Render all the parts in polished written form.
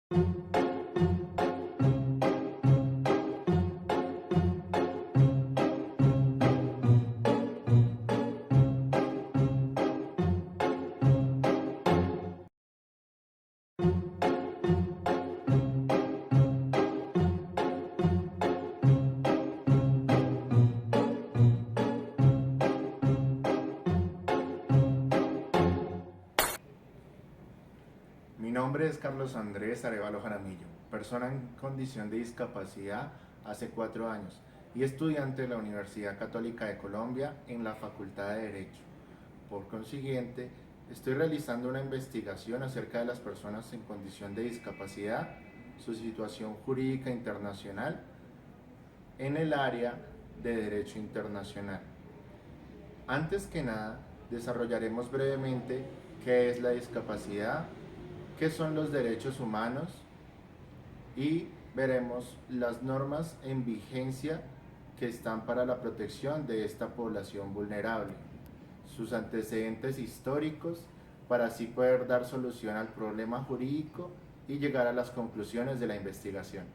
Mi nombre es Carlos Andrés Arevalo Jaramillo, persona en condición de discapacidad hace 4 años y estudiante de la Universidad Católica de Colombia en la Facultad de Derecho. Por consiguiente, estoy realizando una investigación acerca de las personas en condición de discapacidad, su situación jurídica internacional en el área de Derecho Internacional. Antes que nada, desarrollaremos brevemente qué es la discapacidad, qué son los derechos humanos y veremos las normas en vigencia que están para la protección de esta población vulnerable, sus antecedentes históricos para así poder dar solución al problema jurídico y llegar a las conclusiones de la investigación.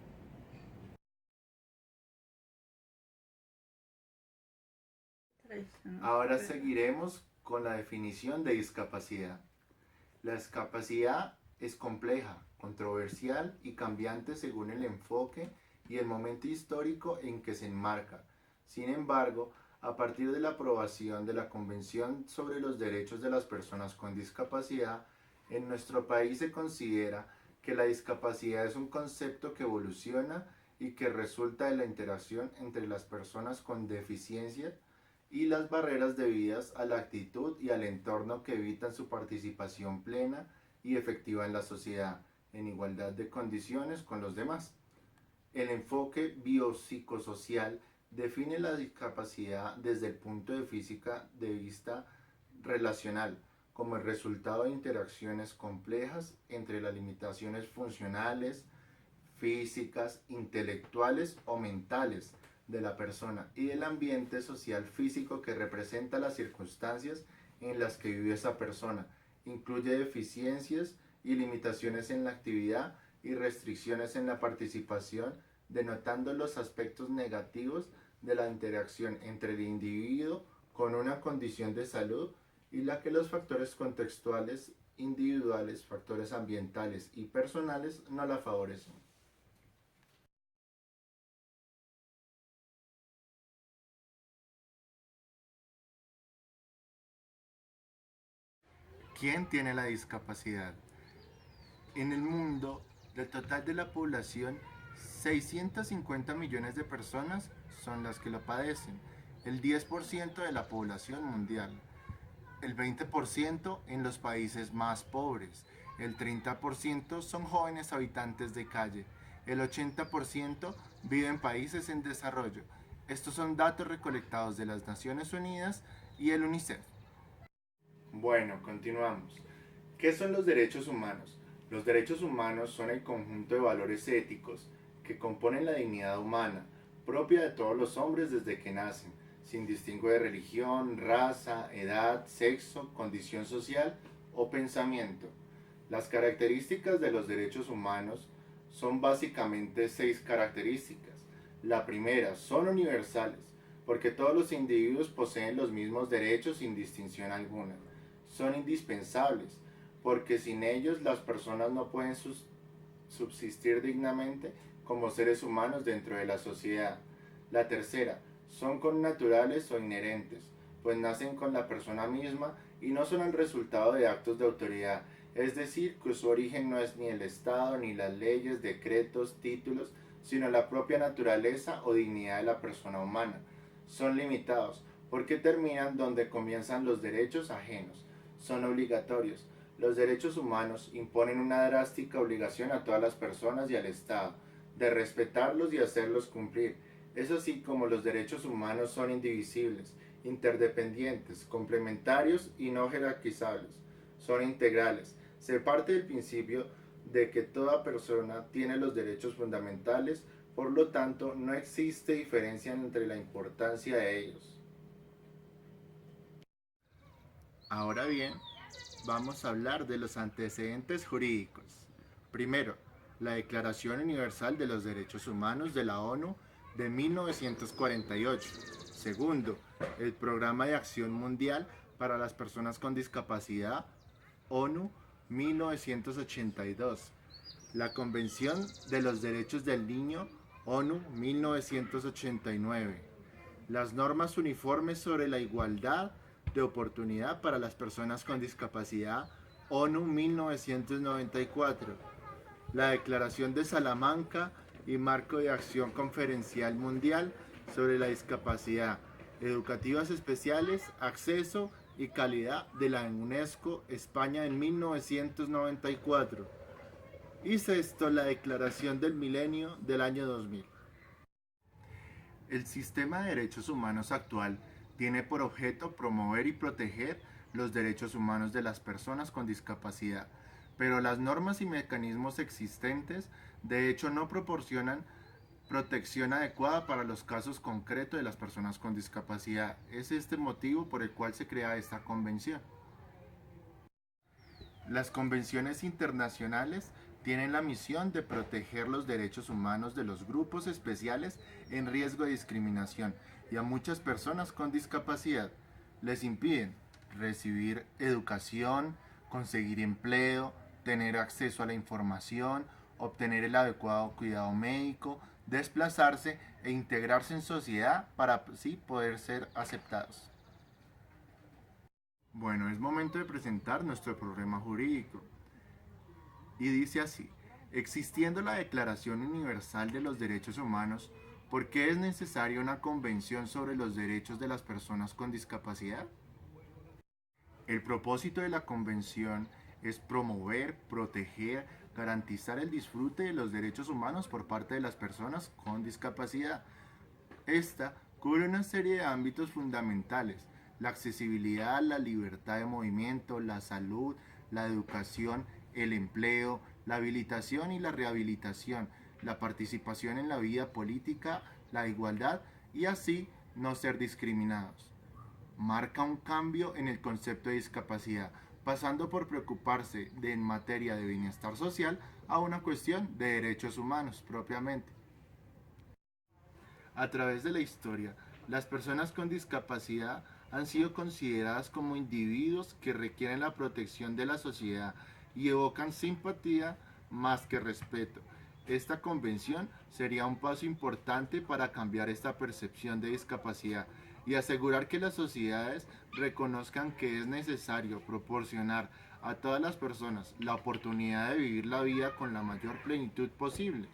Ahora seguiremos con la definición de discapacidad. La discapacidad es compleja, controversial y cambiante según el enfoque y el momento histórico en que se enmarca. Sin embargo, a partir de la aprobación de la Convención sobre los Derechos de las Personas con Discapacidad, en nuestro país se considera que la discapacidad es un concepto que evoluciona y que resulta de la interacción entre las personas con deficiencia y las barreras debidas a la actitud y al entorno que evitan su participación plena y efectiva en la sociedad, en igualdad de condiciones con los demás. El enfoque biopsicosocial define la discapacidad desde el punto de vista relacional, como el resultado de interacciones complejas entre las limitaciones funcionales, físicas, intelectuales o mentales de la persona y del ambiente social físico que representa las circunstancias en las que vive esa persona. Incluye deficiencias y limitaciones en la actividad y restricciones en la participación, denotando los aspectos negativos de la interacción entre el individuo con una condición de salud y la que los factores contextuales, individuales, factores ambientales y personales no la favorecen. ¿Quién tiene la discapacidad? En el mundo, del total de la población, 650 millones de personas son las que lo padecen, el 10% de la población mundial, el 20% en los países más pobres, el 30% son jóvenes habitantes de calle, el 80% vive en países en desarrollo. Estos son datos recolectados de las Naciones Unidas y el UNICEF. Bueno, continuamos. ¿Qué son los derechos humanos? Los derechos humanos son el conjunto de valores éticos que componen la dignidad humana, propia de todos los hombres desde que nacen, sin distingo de religión, raza, edad, sexo, condición social o pensamiento. Las características de los derechos humanos son básicamente 6 características. La primera, son universales, porque todos los individuos poseen los mismos derechos sin distinción alguna. Son indispensables, porque sin ellos las personas no pueden subsistir dignamente como seres humanos dentro de la sociedad. La tercera, son connaturales o inherentes, pues nacen con la persona misma y no son el resultado de actos de autoridad, es decir, que su origen no es ni el Estado, ni las leyes, decretos, títulos, sino la propia naturaleza o dignidad de la persona humana. Son limitados, porque terminan donde comienzan los derechos ajenos. Son obligatorios. Los derechos humanos imponen una drástica obligación a todas las personas y al Estado, de respetarlos y hacerlos cumplir. Es así como los derechos humanos son indivisibles, interdependientes, complementarios y no jerarquizables. Son integrales. Se parte del principio de que toda persona tiene los derechos fundamentales, por lo tanto no existe diferencia entre la importancia de ellos. Ahora bien, vamos a hablar de los antecedentes jurídicos. Primero, la Declaración Universal de los Derechos Humanos de la ONU de 1948. Segundo, el Programa de Acción Mundial para las Personas con Discapacidad, ONU 1982. La Convención de los Derechos del Niño, ONU 1989. Las normas uniformes sobre la igualdad de oportunidad para las personas con discapacidad, ONU 1994. La Declaración de Salamanca y Marco de Acción Conferencial Mundial sobre la Discapacidad, Educativas Especiales, Acceso y Calidad de la UNESCO, España en 1994. Y sexto, la Declaración del Milenio del año 2000. El sistema de derechos humanos actual tiene por objeto promover y proteger los derechos humanos de las personas con discapacidad, pero las normas y mecanismos existentes de hecho no proporcionan protección adecuada para los casos concretos de las personas con discapacidad. Es este motivo por el cual se crea esta convención. Las convenciones internacionales tienen la misión de proteger los derechos humanos de los grupos especiales en riesgo de discriminación y a muchas personas con discapacidad les impiden recibir educación, conseguir empleo, tener acceso a la información, obtener el adecuado cuidado médico, desplazarse e integrarse en sociedad para así poder ser aceptados. Bueno, es momento de presentar nuestro problema jurídico. Y dice así: existiendo la Declaración Universal de los Derechos Humanos, ¿por qué es necesaria una convención sobre los derechos de las personas con discapacidad? El propósito de la convención es promover, proteger, garantizar el disfrute de los derechos humanos por parte de las personas con discapacidad. Esta cubre una serie de ámbitos fundamentales: la accesibilidad, la libertad de movimiento, la salud, la educación, el empleo, la habilitación y la rehabilitación, la participación en la vida política, la igualdad y así no ser discriminados. Marca un cambio en el concepto de discapacidad, pasando por preocuparse en materia de bienestar social a una cuestión de derechos humanos propiamente. A través de la historia, las personas con discapacidad han sido consideradas como individuos que requieren la protección de la sociedad y evocan simpatía más que respeto. Esta convención sería un paso importante para cambiar esta percepción de discapacidad y asegurar que las sociedades reconozcan que es necesario proporcionar a todas las personas la oportunidad de vivir la vida con la mayor plenitud posible.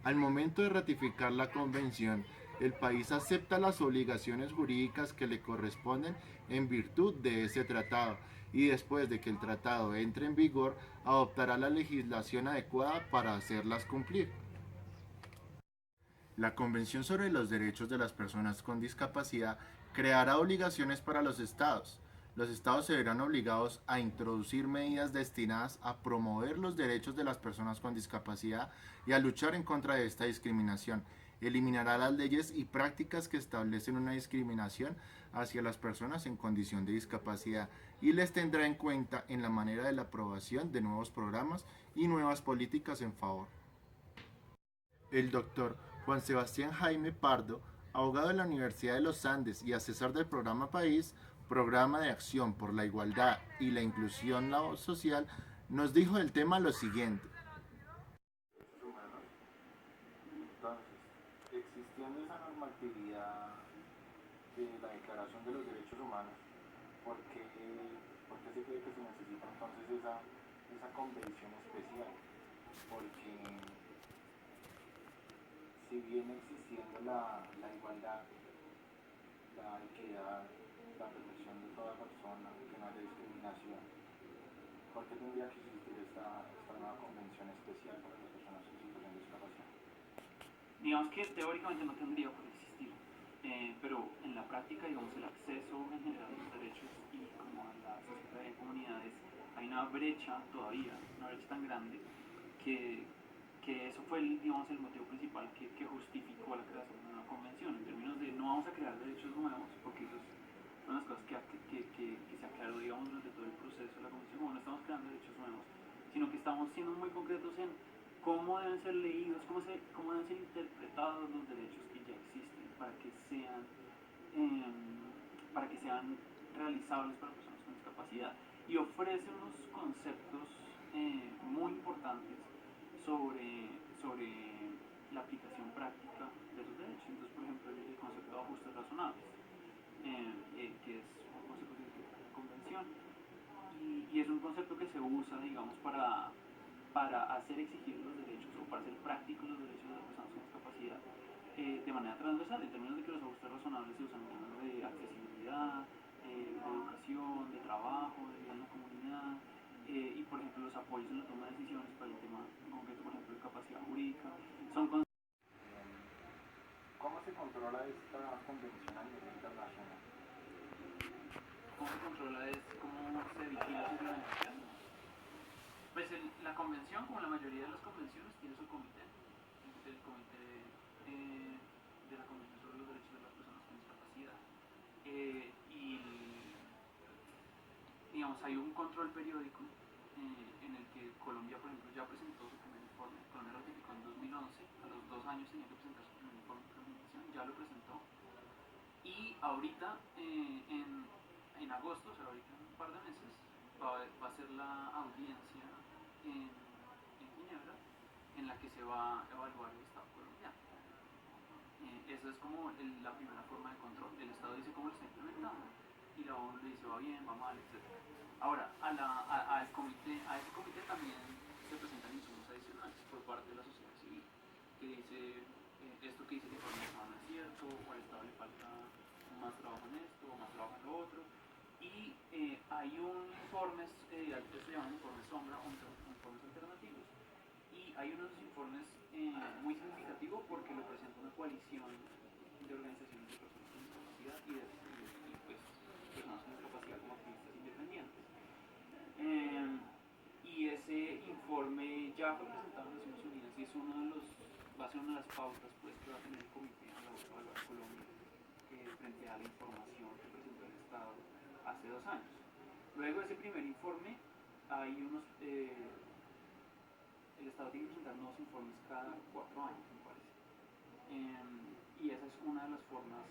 Al momento de ratificar la convención, el país acepta las obligaciones jurídicas que le corresponden en virtud de ese tratado y después de que el tratado entre en vigor, adoptará la legislación adecuada para hacerlas cumplir. La Convención sobre los Derechos de las Personas con Discapacidad creará obligaciones para los estados. Los estados se verán obligados a introducir medidas destinadas a promover los derechos de las personas con discapacidad y a luchar en contra de esta discriminación. Eliminará las leyes y prácticas que establecen una discriminación hacia las personas en condición de discapacidad y les tendrá en cuenta en la manera de la aprobación de nuevos programas y nuevas políticas en favor. El doctor Juan Sebastián Jaime Pardo, abogado de la Universidad de los Andes y asesor del programa País, Programa de Acción por la Igualdad y la Inclusión Social, nos dijo del tema lo siguiente. Entonces, existiendo esa normatividad de la Declaración de los Derechos Humanos, ¿por qué se cree que se necesita entonces esa convención especial? Porque si viene existiendo la igualdad, la equidad, la protección de toda persona, que no haya discriminación, ¿por qué tendría que existir esta nueva convención especial para las personas en situación de discapacidad? Digamos que teóricamente no tendría por qué existir, pero en la práctica, digamos, el acceso en general a los derechos y como a la sociedad de comunidades, hay una brecha todavía, una brecha tan grande que eso fue digamos, el motivo principal que justificó la creación de una convención, en términos de no vamos a crear derechos nuevos, porque eso es una de las cosas que se aclaró digamos, durante todo el proceso de la convención, como no estamos creando derechos nuevos, sino que estamos siendo muy concretos en cómo deben ser leídos, cómo deben ser interpretados los derechos que ya existen para que sean realizables para personas con discapacidad. Y ofrece unos conceptos muy importantes sobre la aplicación práctica de los derechos. Entonces, por ejemplo, el concepto de ajustes razonables, que es un concepto que se utiliza en la convención, y es un concepto que se usa, digamos, para hacer exigir los derechos o para hacer prácticos los derechos de las personas con discapacidad de manera transversal, en términos de que los ajustes razonables se usan en términos de accesibilidad, de educación, de trabajo, de vida en la comunidad, y por ejemplo los apoyos en la toma de decisiones para el tema concreto, por ejemplo, de capacidad jurídica. ¿Cómo se controla esta convención a nivel internacional? ¿Cómo se controla cómo se vigila su implementación? Pues la convención, como la mayoría de las convenciones, tiene su comité. El comité de la Convención sobre los Derechos de las Personas con Discapacidad. Y digamos, hay un control periódico en el que Colombia, por ejemplo, ya presentó su primer informe. Colombia ratificó en 2011, a los 2 años tenía que presentar su primer informe de implementación, ya lo presentó. Y ahorita, en agosto, o sea, ahorita en un par de meses, va a ser la audiencia en Ginebra en la que se va a evaluar el Estado colombiano. Esa es como la primera forma de control. El Estado dice cómo lo está implementando y la ONU le dice va bien, va mal, etc. Ahora, a ese comité también se presentan insumos adicionales por parte de la sociedad civil, que dice esto que dice el informe no es cierto, o al Estado le falta más trabajo en esto, o más trabajo en lo otro. Y hay un informes, antes se llaman informes sombra o informes alternativos, y hay unos informes muy significativos porque lo presenta una coalición de organizaciones de personas con discapacidad y pues, personas con discapacidad como activistas independientes. Y ese informe ya fue presentado en Naciones Unidas y es va a ser una de las pautas pues, que va a tener el comité a la hora de evaluar Colombia frente a la información que presentó el Estado hace 2 años. Luego de ese primer informe hay el Estado tiene que presentar nuevos informes cada 4 años, me parece. Y esa es una de las formas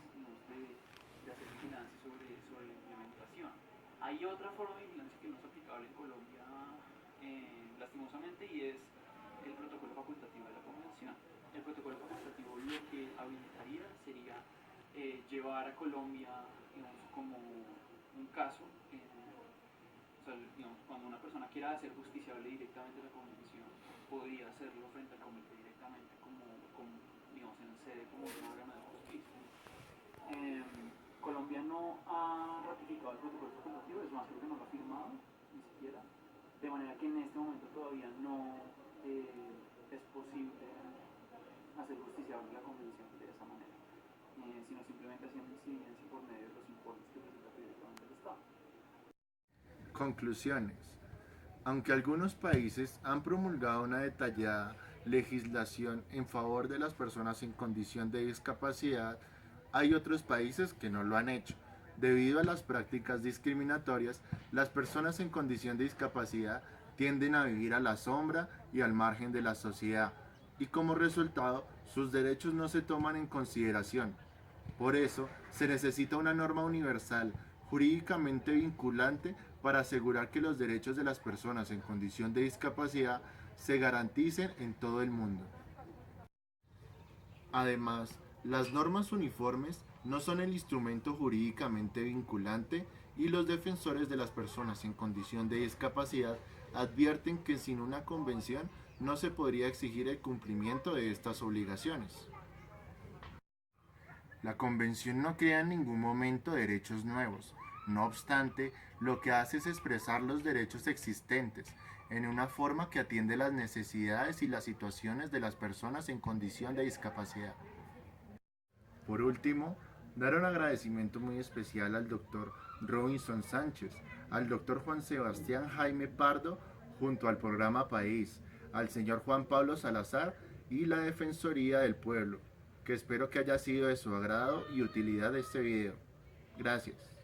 de hacer vigilancia sobre la implementación. Hay otra forma de vigilancia que no es aplicable en Colombia, lastimosamente, y es el protocolo facultativo de la Convención. El protocolo facultativo lo que habilitaría sería llevar a Colombia, digamos, como un caso, o sea, digamos, cuando una persona quiera hacer justiciable directamente la Convención, podría hacerlo frente al comité directamente, digamos, en sede como un órgano de justicia. Colombia no ha ratificado el protocolo facultativo, es más, creo que no lo ha firmado, ni siquiera. De manera que en este momento todavía no es posible hacer justiciable la convención de esa manera, sino simplemente haciendo incidencia por medio de los informes que presenta directamente el Estado. Conclusiones. Aunque algunos países han promulgado una detallada legislación en favor de las personas en condición de discapacidad, hay otros países que no lo han hecho. Debido a las prácticas discriminatorias, las personas en condición de discapacidad tienden a vivir a la sombra y al margen de la sociedad, y como resultado, sus derechos no se toman en consideración. Por eso, se necesita una norma universal, jurídicamente vinculante, para asegurar que los derechos de las personas en condición de discapacidad se garanticen en todo el mundo. Además, las normas uniformes no son el instrumento jurídicamente vinculante y los defensores de las personas en condición de discapacidad advierten que sin una convención no se podría exigir el cumplimiento de estas obligaciones. La convención no crea en ningún momento derechos nuevos. No obstante, lo que hace es expresar los derechos existentes en una forma que atiende las necesidades y las situaciones de las personas en condición de discapacidad. Por último, dar un agradecimiento muy especial al Dr. Robinson Sánchez, al Dr. Juan Sebastián Jaime Pardo, junto al programa País, al señor Juan Pablo Salazar y la Defensoría del Pueblo, que espero que haya sido de su agrado y utilidad este video. Gracias.